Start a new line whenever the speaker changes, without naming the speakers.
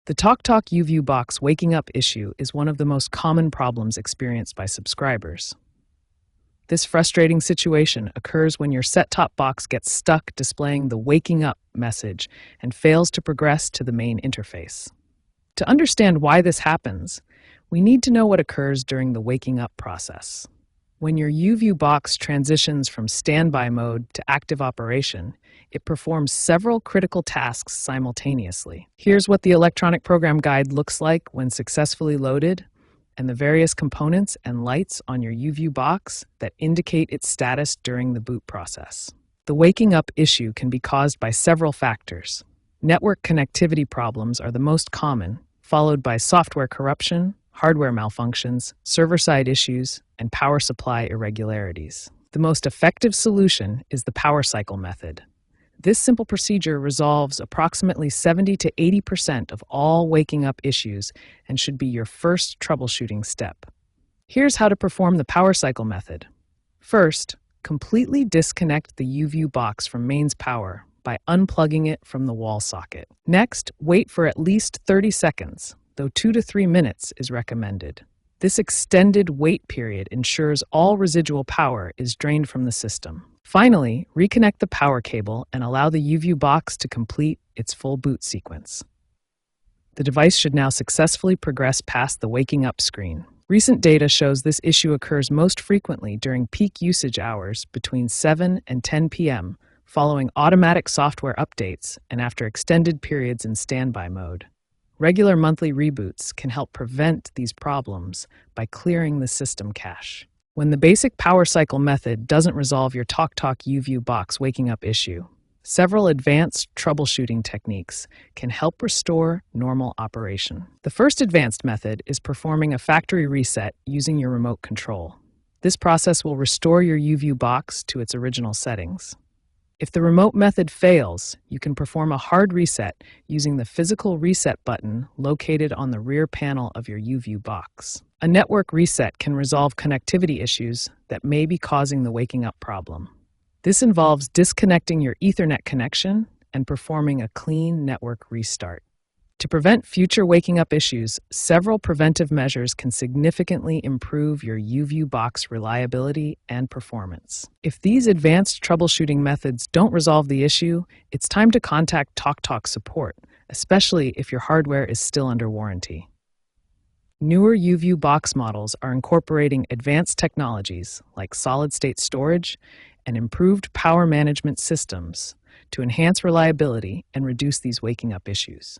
The TalkTalk YouView Box waking up issue is one of the most common problems experienced by subscribers. This frustrating situation occurs when your set-top box gets stuck displaying the waking up message and fails to progress to the main interface. To understand why this happens, we need to know what occurs during the waking up process. When your YouView box transitions from standby mode to active operation, it performs several critical tasks simultaneously. Here's what the electronic program guide looks like when successfully loaded, and the various components and lights on your YouView box that indicate its status during the boot process. The waking up issue can be caused by several factors. Network connectivity problems are the most common, followed by software corruption, hardware malfunctions, server-side issues, and power supply irregularities. The most effective solution is the power cycle method. This simple procedure resolves approximately 70 to 80% of all waking up issues and should be your first troubleshooting step. Here's how to perform the power cycle method. First, completely disconnect the YouView box from mains power by unplugging it from the wall socket. Next, wait for at least 30 seconds, though 2 to 3 minutes is recommended. This extended wait period ensures all residual power is drained from the system. Finally, reconnect the power cable and allow the YouView box to complete its full boot sequence. The device should now successfully progress past the waking up screen. Recent data shows this issue occurs most frequently during peak usage hours between 7 and 10 p.m., following automatic software updates and after extended periods in standby mode. Regular monthly reboots can help prevent these problems by clearing the system cache. When the basic power cycle method doesn't resolve your TalkTalk YouView box waking up issue, several advanced troubleshooting techniques can help restore normal operation. The first advanced method is performing a factory reset using your remote control. This process will restore your YouView box to its original settings. If the remote method fails, you can perform a hard reset using the physical reset button located on the rear panel of your YouView box. A network reset can resolve connectivity issues that may be causing the waking up problem. This involves disconnecting your Ethernet connection and performing a clean network restart. To prevent future waking up issues, several preventive measures can significantly improve your YouView box reliability and performance. If these advanced troubleshooting methods don't resolve the issue, it's time to contact TalkTalk support, especially if your hardware is still under warranty. Newer YouView box models are incorporating advanced technologies like solid-state storage and improved power management systems to enhance reliability and reduce these waking up issues.